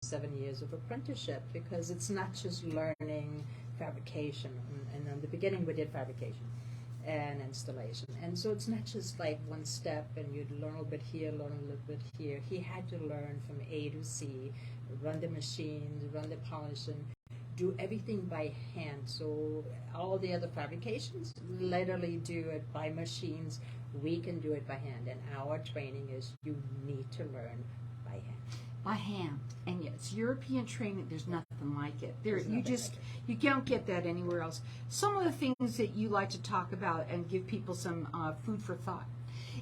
7 years of apprenticeship, because it's not just learning fabrication. And in the beginning we did fabrication and installation. And so it's not just like one step and you'd learn a little bit here, learn a little bit here. He had to learn from A to C, run the machines, run the polishing, do everything by hand. So all the other fabrications, literally do it by machines. We can do it by hand. And our training is you need to learn by hand. By hand. And it's European training. There's nothing like it. You don't get that anywhere else. Some of the things that you like to talk about and give people some food for thought.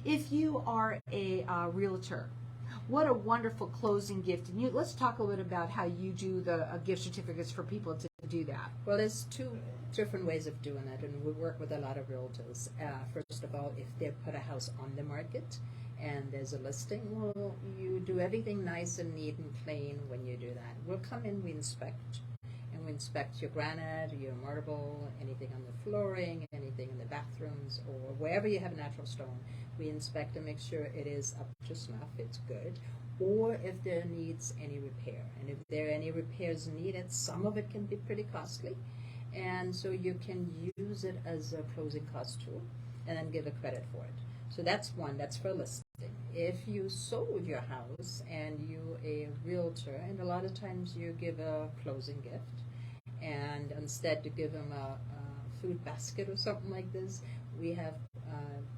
If you are a realtor, what a wonderful closing gift. And let's talk a little bit about how you do the gift certificates for people to do that. Well, there's two different ways of doing it, and we work with a lot of realtors. First of all, if they put a house on the market and there's a listing, well, you do everything nice and neat and clean when you do that. We'll come in, we inspect, and we inspect your granite, your marble, anything on the flooring, anything in the bathrooms, or wherever you have natural stone. We inspect and make sure it is up to snuff, it's good, or if there needs any repair. And if there are any repairs needed, some of it can be pretty costly, and so you can use it as a closing cost tool and then give a credit for it. So that's one, that's for listing. If you sold your house and you a realtor, and a lot of times you give a closing gift, and instead to give them a food basket or something like this, we have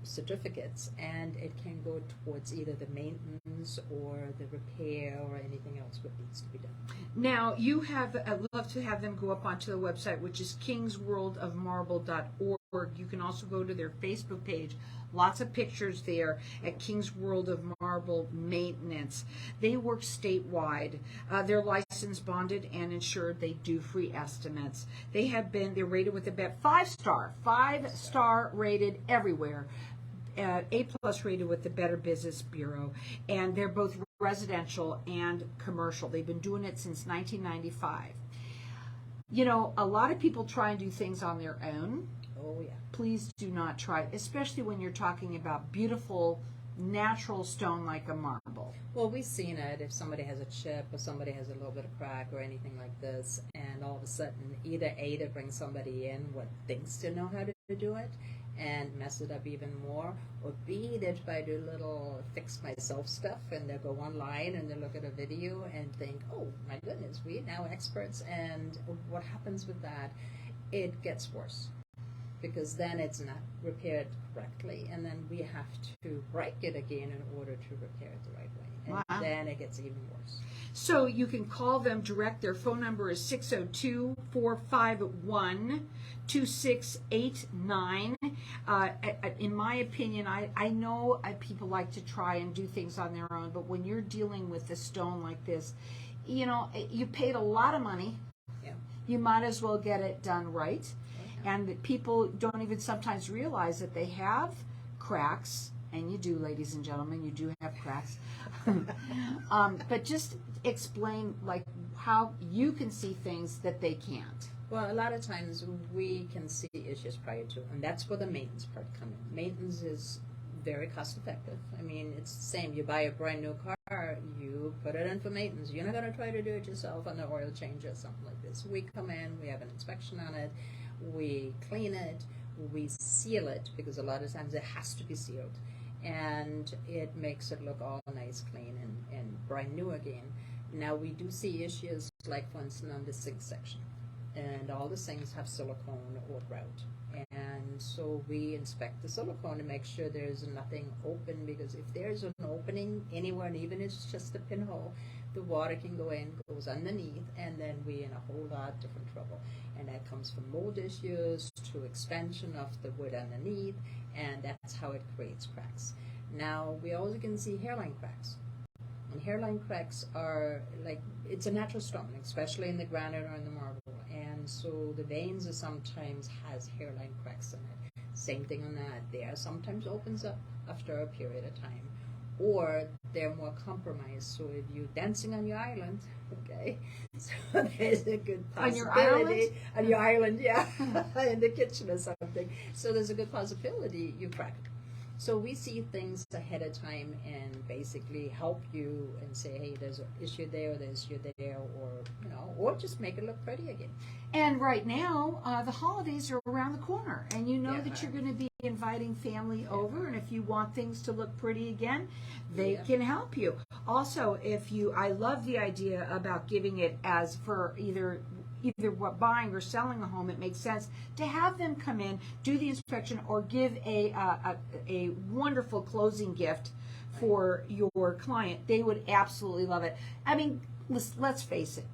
certificates, and it can go towards either the maintenance or the repair or anything else that needs to be done. Now, I'd love to have them go up onto the website, which is kingsworldofmarble.org. You can also go to their Facebook page. Lots of pictures there at King's World of Marble Maintenance. They work statewide. They're licensed, bonded, and insured. They do free estimates. They're rated with the five-star rated everywhere. A+ rated with the Better Business Bureau, and they're both residential and commercial. They've been doing it since 1995. You know, a lot of people try and do things on their own. Oh, yeah. Please do not try, especially when you're talking about beautiful, natural stone like a marble. Well, we've seen it if somebody has a chip or somebody has a little bit of crack or anything like this, and all of a sudden either A, to bring somebody in what thinks to know how to do it and mess it up even more, or B, they try to do little fix-myself stuff, and they go online and they look at a video and think, oh, my goodness, we're now experts, and what happens with that? It gets worse, because then it's not repaired correctly, and then we have to break it again in order to repair it the right way. And then it gets even worse. So you can call them direct. Their phone number is 602-451-2689. In my opinion, I know people like to try and do things on their own, but when you're dealing with a stone like this, you know, you paid a lot of money. Yeah. You might as well get it done right. And people don't even sometimes realize that they have cracks, and you do, ladies and gentlemen, you do have cracks. But just explain like how you can see things that they can't. Well, a lot of times we can see issues prior to, and that's where the maintenance part comes in. Maintenance is very cost effective. I mean, it's the same. You buy a brand new car, you put it in for maintenance. You're not going to try to do it yourself on the oil change or something like this. We come in, we have an inspection on it, we clean it, we seal it, because a lot of times it has to be sealed, and it makes it look all nice, clean, and brand new again. Now, we do see issues like, for instance, on the sink section, and all the sinks have silicone or grout, and so we inspect the silicone to make sure there's nothing open, because if there's an opening anywhere, and even if it's just a pinhole, the water can go in, goes underneath, and then we're in a whole lot of different trouble. And that comes from mold issues to expansion of the wood underneath, and that's how it creates cracks. Now, we also can see hairline cracks. And hairline cracks are like, it's a natural stone, especially in the granite or in the marble. And so the veins are sometimes has hairline cracks in it. Same thing on that. There sometimes opens up after a period of time, or they're more compromised. So if you're dancing on your island, okay, so there's a good possibility. On your island, yeah, in the kitchen or something. So there's a good possibility you crack it. So we see things ahead of time and basically help you and say, hey, there's an issue there, there's issue there, or or just make it look pretty again. And right now, the holidays are around the corner, and you know that you're going to be inviting family over, and if you want things to look pretty again, they can help you. Also, I love the idea about giving it as for either what buying or selling a home. It makes sense to have them come in, do the inspection, or give a wonderful closing gift for your client. They would absolutely love it. I mean, let's face it.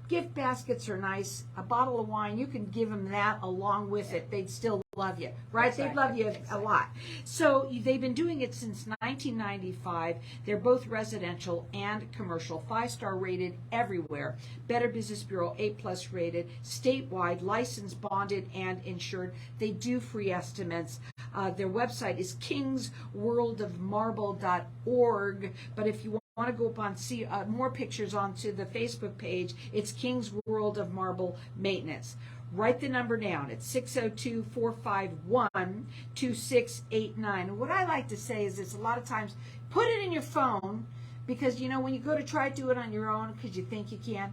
Gift baskets are nice. A bottle of wine, you can give them that along with it. They'd still love you, right? Exactly. They'd love you a lot. So they've been doing it since 1995. They're both residential and commercial, 5-star rated everywhere. Better Business Bureau, A+ rated, statewide, licensed, bonded, and insured. They do free estimates. Their website is kingsworldofmarble.org. But if you want to go up and see more pictures onto the Facebook page, it's King's World of Marble Maintenance. Write the number down. It's 602-451-2689. And what I like to say is this: a lot of times, put it in your phone, because when you go to try to do it on your own because you think you can,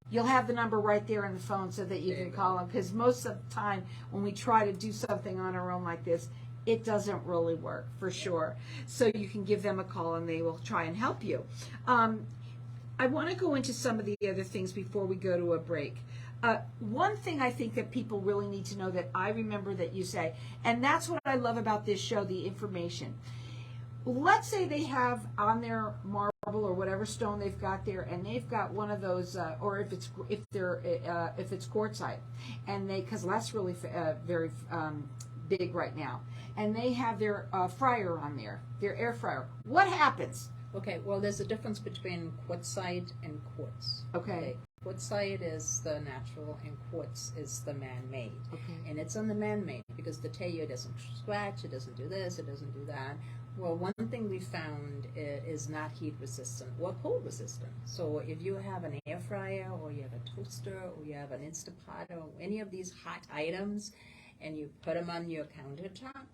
you'll have the number right there on the phone so that you can call them. Because most of the time when we try to do something on our own like this, it doesn't really work, for sure. So you can give them a call and they will try and help you. I want to go into some of the other things before we go to a break. One thing I think that people really need to know that I remember that you say, and that's what I love about this show, the information. Let's say they have on their marble or whatever stone they've got there, and they've got one of those, or if it's quartzite, and because that's really very big right now, and they have their fryer on there, their air fryer. What happens? Okay, well, there's a difference between quartzite and quartz. Okay. Quartzite is the natural, and quartz is the man-made. Okay. And it's on the man-made because they tell you it doesn't scratch, it doesn't do this, it doesn't do that. Well, one thing we found is not heat resistant or cold resistant. So if you have an air fryer, or you have a toaster, or you have an Instapot, or any of these hot items, and you put them on your countertop,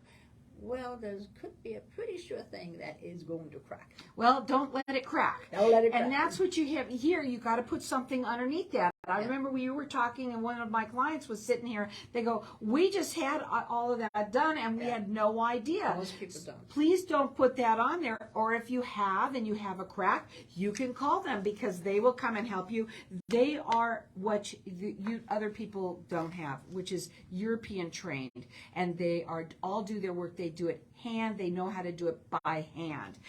well, there could be a pretty sure thing that is going to crack. Well, don't let it crack. Don't let it crack. And that's what you have here. You got to put something underneath that. I remember when you were talking, and one of my clients was sitting here. They go, "We just had all of that done, and we had no idea." Most people don't. Please don't put that on there. Or if you have, and you have a crack, you can call them because they will come and help you. They are what you other people don't have, which is European trained, and they all do their work. They do it hand. They know how to do it by hand.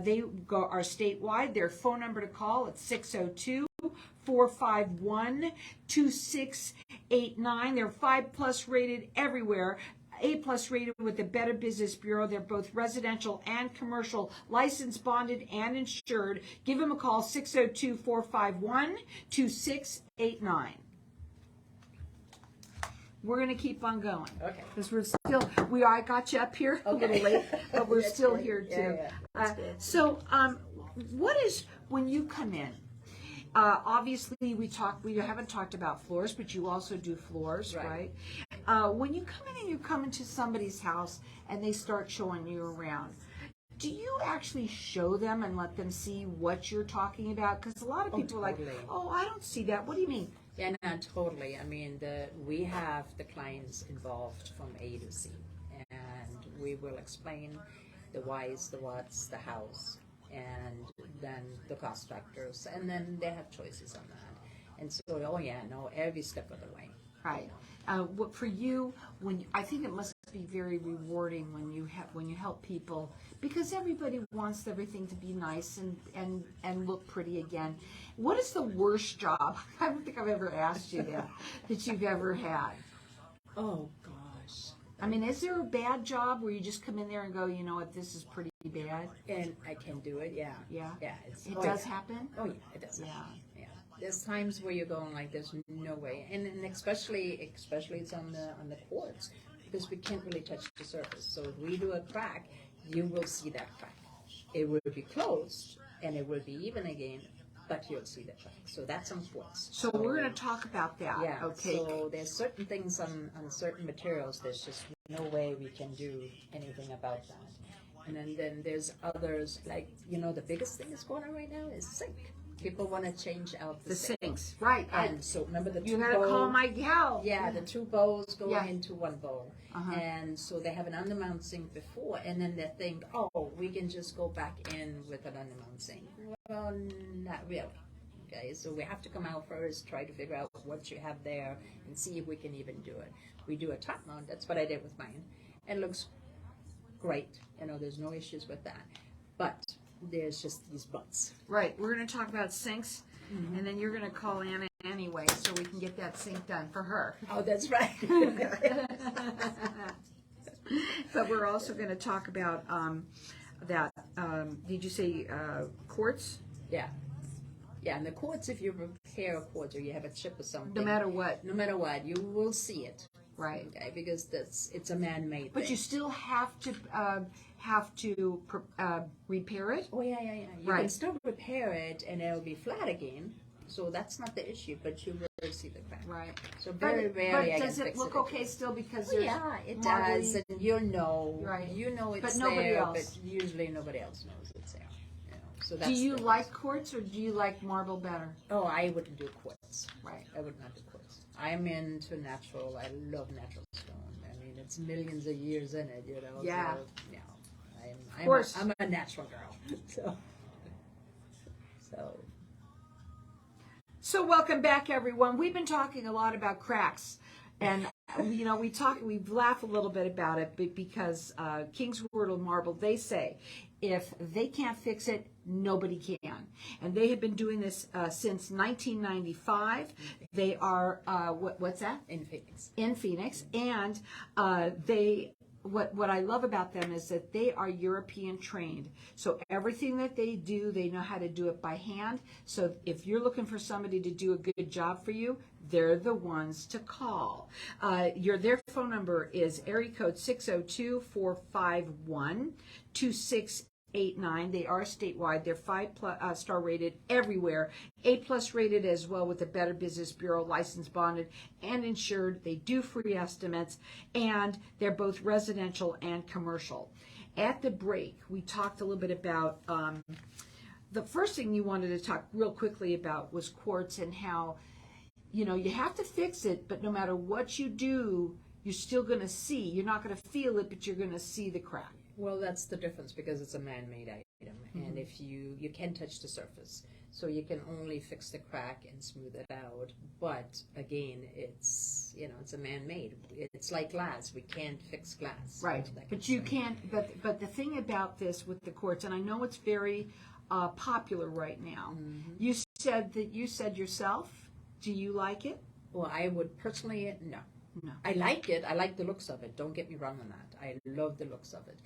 They are statewide. Their phone number to call, it's 602-451-2689. They're 5+ rated everywhere. A+ rated with the Better Business Bureau. They're both residential and commercial, licensed, bonded, and insured. Give them a call, 602-451-2689. We're going to keep on going. Okay. Because I got you up here a little late, but we're still here too. So what is, when you come in, obviously we haven't talked about floors, but you also do floors, right? When you come in and you come into somebody's house and they start showing you around, do you actually show them and let them see what you're talking about? Because a lot of people are like, "Oh, I don't see that. What do you mean?" Yeah, no, totally. I mean, we have the clients involved from A to Z, and we will explain the whys, the whats, the hows, and then the cost factors, and then they have choices on that. And so, every step of the way. Right. What for you? I think it must be very rewarding when you help people, because everybody wants everything to be nice and look pretty again. What is the worst job? I don't think I've ever asked you that you've ever had. Oh gosh. I mean, is there a bad job where you just come in there and go, you know what, this is pretty bad? And I can do it. Yeah. Yeah. Yeah. It does happen. Oh yeah, it does. Yeah. There's times where you're going like, there's no way, and especially it's on the quartz, because we can't really touch the surface. So if we do a crack, you will see that crack. It will be closed and it will be even again, but you'll see the crack. So that's on quartz. So we're going to talk about that. Yeah. Okay. So there's certain things on certain materials. There's just no way we can do anything about that. And then there's others, like, the biggest thing that's going on right now is sink. People want to change out the sink. sinks. Right. And so remember the You two gotta bowls? call my gal. Yeah, the two bowls going Yeah. into one bowl. Uh-huh. And so they have an undermount sink before, and then they think, oh, we can just go back in with an undermount sink. Well, not really. Okay, so we have to come out first, try to figure out what you have there, and see if we can even do it. We do a top mount. That's what I did with mine. It looks great. There's no issues with that. But there's just these buts. Right. We're going to talk about sinks, and then you're going to call Anna anyway, so we can get that sink done for her. Oh, that's right. But we're also going to talk about that. Did you say quartz? Yeah. Yeah, and the quartz, if you repair a quartz or you have a chip or something. No matter what. No matter what, you will see it. Right. Okay, because it's a man-made But thing. you still have to repair it. Oh, yeah. You Right. can still repair it and it'll be flat again. So that's not the issue, but you will see the crack. Right. So very rarely I But can does it fix look it. okay still because Oh, there's yeah, it marbly- does, and you know, Right. it's But nobody there, else. but usually nobody else knows it's there. So that's Do you the- like quartz or do you like marble better? Oh, I wouldn't do quartz. Right. I would not do quartz. I'm into natural. I love natural stone. I mean, it's millions of years in it, Yeah. So, Of course. I'm a natural girl. So welcome back, everyone. We've been talking a lot about cracks, and we laugh a little bit about it, but because King's Wordle Marble, they say if they can't fix it, nobody can, and they have been doing this since 1995. They are what's that? In Phoenix. In Phoenix, and what I love about them is that they are European trained. So everything that they do, they know how to do it by hand. So if you're looking for somebody to do a good job for you, they're the ones to call. Their phone number is area code 602-451-2689. They are statewide. They're 5-star rated everywhere. A+ rated as well with the Better Business Bureau, licensed, bonded, and insured. They do free estimates, and they're both residential and commercial. At the break, we talked a little bit about the first thing you wanted to talk real quickly about was quartz and how you have to fix it, but no matter what you do, you're still going to see. You're not going to feel it, but you're going to see the crack. Well, that's the difference because it's a man-made item, and if you can touch the surface, so you can only fix the crack and smooth it out. But again, it's a man-made. It's like glass. We can't fix glass. Right, but you can't. But the thing about this with the quartz, and I know it's very popular right now. You said yourself. Do you like it? Well, I would personally no. No. I like it. I like the looks of it. Don't get me wrong on that. I love the looks of it,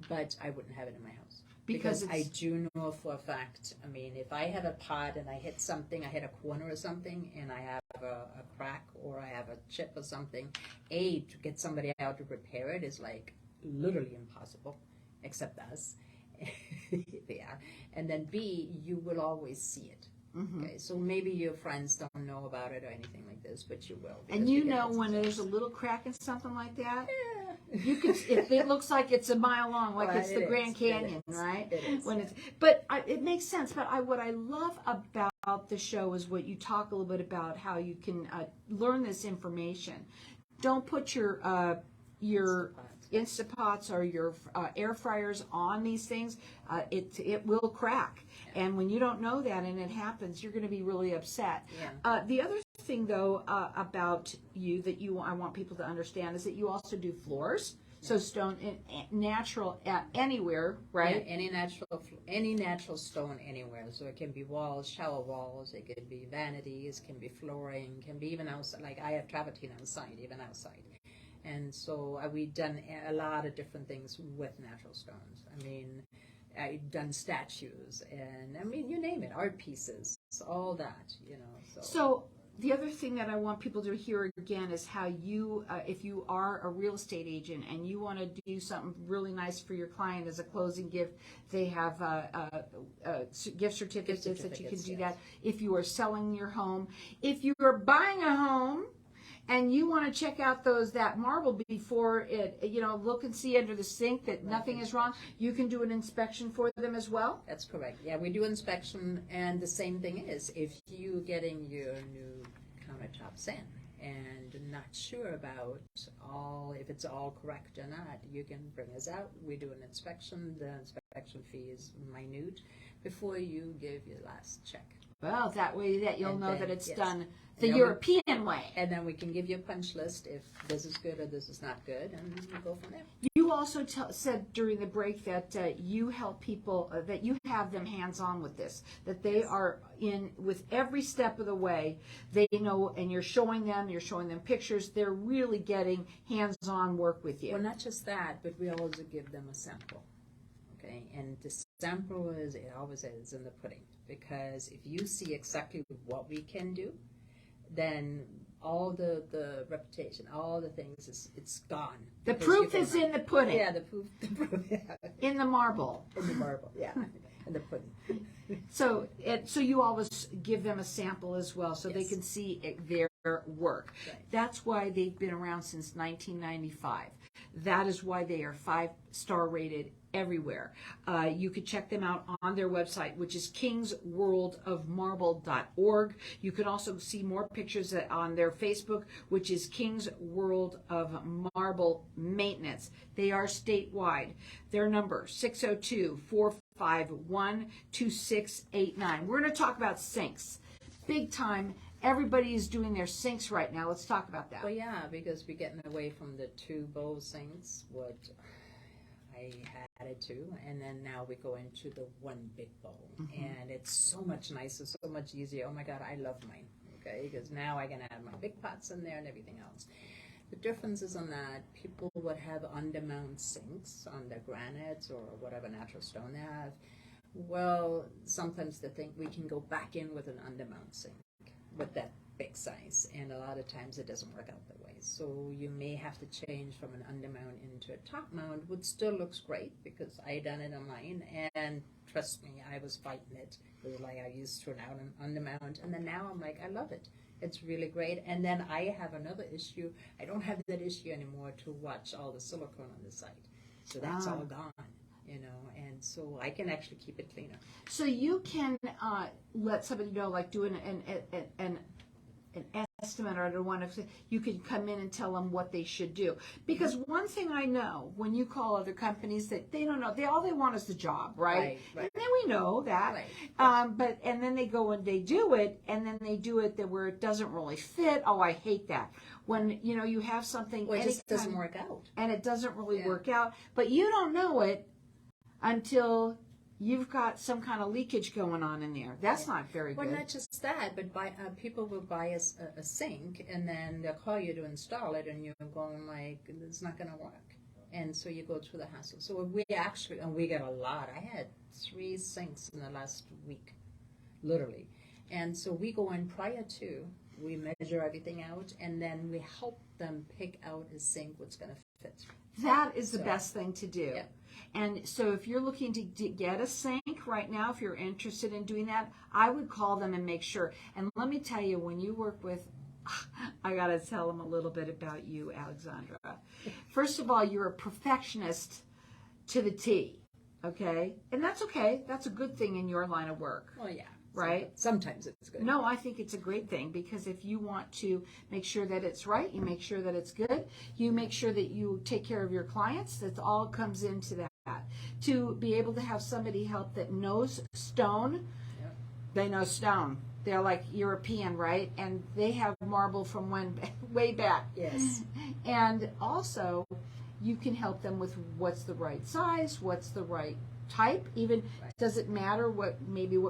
but I wouldn't have it in my house because I do know for a fact. I mean, if I have a pot and I hit something, I hit a corner or something, and I have a crack or I have a chip or something, to get somebody out to repair it is like literally impossible, except us. Yeah, and then B, you will always see it. Okay, so maybe your friends don't know about it or anything like this, but you will. And when there's a little crack in something like that, Yeah. you can. If it looks like it's a mile long, like Well, it's the it Grand is. Canyon, It is. right? It is. It makes sense. But what I love about the show is what you talk a little bit about how you can learn this information. Don't put your Instapots or your air fryers on these things. It will crack, and when you don't know that and it happens, you're going to be really upset. Yeah. The other thing though about you that I want people to understand is that you also do floors. So stone natural anywhere, right? Yeah, any natural stone anywhere. So it can be walls, shower walls. It can be vanities. Can be flooring. Can be even outside. Like I have travertine outside, even outside. And so we've done a lot of different things with natural stones. I mean, I've done statues, and I mean, you name it, art pieces, all that, So the other thing that I want people to hear again is how you, if you are a real estate agent and you want to do something really nice for your client as a closing gift, they have gift certificates that you can do that. If you are selling your home, if you are buying a home, and you want to check out that marble before it, look and see under the sink that nothing is wrong, you can do an inspection for them as well? That's correct. Yeah, we do inspection, and the same thing is, if you're getting your new countertops in and not sure about if it's all correct or not, you can bring us out. We do an inspection. The inspection fee is minute before you give your last check. Well, that way that you'll know that it's done the And European way. And then we can give you a punch list if this is good or this is not good, and we go from there. You also said during the break that you help people, that you have them hands-on with this, that they are in with every step of the way. They know, and you're showing them pictures. They're really getting hands-on work with you. Well, not just that, but we also give them a sample. Okay, and the sample always is in the pudding, because if you see exactly what we can do, then all the reputation, all the things, it's gone. The proof is in the pudding. Yeah, the proof yeah. In the marble. In the marble, yeah, in the pudding. So you always give them a sample as well, so they can see their work. Right. That's why they've been around since 1995. That is why they are 5-star rated everywhere. You could check them out on their website, which is kingsworldofmarble.org. You can also see more pictures on their Facebook, which is King's World of Marble Maintenance. They are statewide. Their number, 602-451-2689. We're going to talk about sinks. Big time. Everybody is doing their sinks right now. Let's talk about that. Well, yeah, because we're getting away from the 2 bowl sinks, what I had it to, and then now we go into the 1 big bowl, and it's so much nicer, so much easier. Oh my God, I love mine, okay, because now I can add my big pots in there and everything else. The difference is on that people would have undermount sinks on their granites or whatever natural stone they have. Well, sometimes they think we can go back in with an undermount sink with that big size, and a lot of times it doesn't work out that way. So you may have to change from an undermount into a top mount, which still looks great because I done it on mine, and trust me, I was fighting it. It was like I used to now an undermount, and then now I'm like, I love it. It's really great. And then I have another issue. I don't have that issue anymore to watch all the silicone on the side. So that's all gone. And so I can actually keep it cleaner. So you can let somebody know, like doing an estimate, or I don't want to. You can come in and tell them what they should do. Because one thing I know, when you call other companies, that they don't know. All they want is the job, right? Right. And then we know that. Right. And then they go and they do it, and then they do it where it doesn't really fit. Oh, I hate that. When you have something, Well, it just doesn't work out, and it doesn't really work out, but you don't know it until you've got some kind of leakage going on in there. That's not very good. Well, not just that, but people will buy a sink, and then they'll call you to install it, and you're going like, it's not going to work. And so you go through the hassle. So we get a lot. I had 3 sinks in the last week, literally. And so we go in prior to, we measure everything out, and then we help them pick out a sink what's going to fit. That is the best thing to do. Yep. And so if you're looking to get a sink right now, if you're interested in doing that, I would call them and make sure. And let me tell you, when you work with, I got to tell them a little bit about you, Alexandra. First of all, you're a perfectionist to the T, okay? And that's okay. That's a good thing in your line of work. Oh, yeah. Right? Sometimes it's good. No, I think it's a great thing, because if you want to make sure that it's right, you make sure that it's good, you make sure that you take care of your clients, that all comes into that. To be able to have somebody help that knows stone, they know stone. They're like European, right? And they have marble from way back. Yes. And also, you can help them with what's the right size, what's the right type, even does it matter what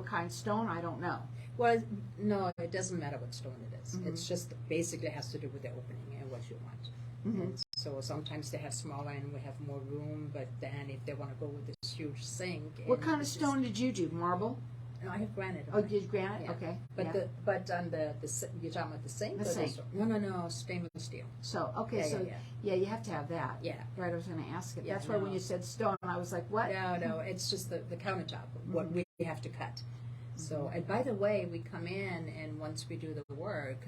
kind of stone? I don't know. Well, no, it doesn't matter what stone it is. It's just basically has to do with the opening and what you want. And so sometimes they have smaller and we have more room, but then if they want to go with this huge sink. What kind of stone did you do? Marble? No, I have granite. Oh, you did granite? Yeah. Okay. But but on the you're talking about the sink? The sink. No, stainless steel. So, okay, you have to have that. Yeah. Right, I was going to ask it. Yeah, That's why when you said stone, I was like, what? No, it's just the countertop, what we have to cut. So, and by the way, we come in, and once we do the work,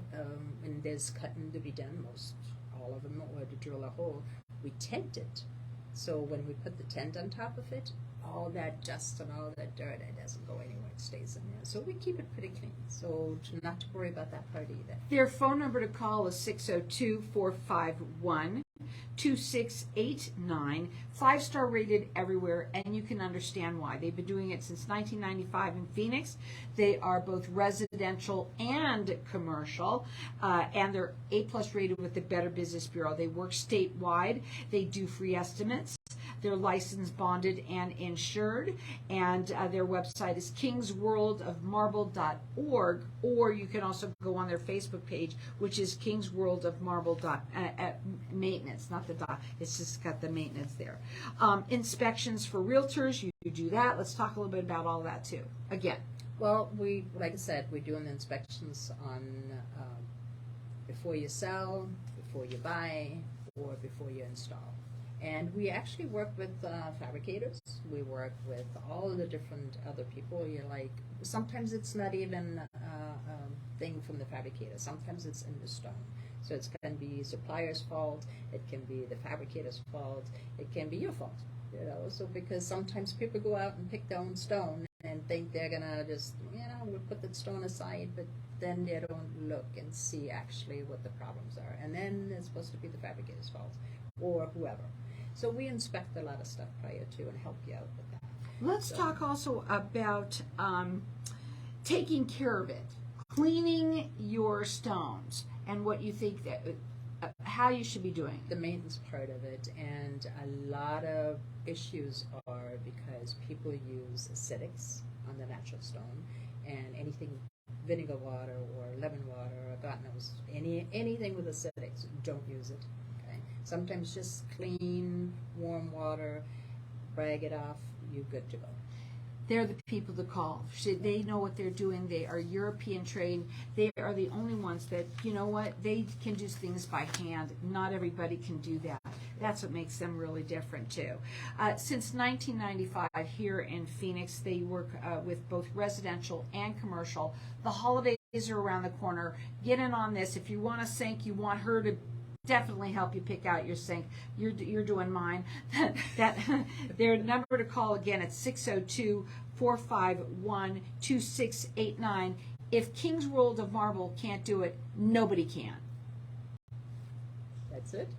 and there's cutting to be done, most all of them, or to drill a hole, we tent it. So when we put the tent on top of it, all that dust and all that dirt, it doesn't go anywhere, it stays in there. So we keep it pretty clean, so not to worry about that part either. Their phone number to call is 602-451-2689. 5-star rated everywhere, and you can understand why. They've been doing it since 1995 in Phoenix. They are both residential and commercial, and they're A+ rated with the Better Business Bureau. They work statewide. They do free estimates. They're licensed, bonded, and insured, and their website is kingsworldofmarble.org, or you can also go on their Facebook page, which is kingsworldofmarble.maintenance, not the dot, it's just got the maintenance there. Inspections for realtors, you do that. Let's talk a little bit about all that too. Again. Well, we, like I said, we're doing the inspections on before you sell, before you buy, or before you install. And we actually work with fabricators. We work with all the different other people. You're like, sometimes it's not even a thing from the fabricator. Sometimes it's in the stone. So it can be supplier's fault. It can be the fabricator's fault. It can be your fault. You know, so because sometimes people go out and pick their own stone and think they're gonna just, we'll put that stone aside, but then they don't look and see actually what the problems are. And then it's supposed to be the fabricator's fault or whoever. So we inspect a lot of stuff prior to and help you out with that. Let's talk also about taking care of it, cleaning your stones, and what you think that how you should be doing the maintenance part of it. And a lot of issues are because people use acidics on the natural stone, and anything vinegar water or lemon water or God knows anything with acidics, don't use it. Sometimes just clean, warm water, brag it off, you're good to go. They're the people to call. They know what they're doing. They are European trained. They are the only ones that, you know what, they can do things by hand. Not everybody can do that. That's what makes them really different, too. Since 1995, here in Phoenix, they work with both residential and commercial. The holidays are around the corner. Get in on this. If you want a sink, you want her to definitely help you pick out your sink. You're doing mine. Their number to call again at 602-451-2689. If King's World of Marble can't do it, nobody can. That's it.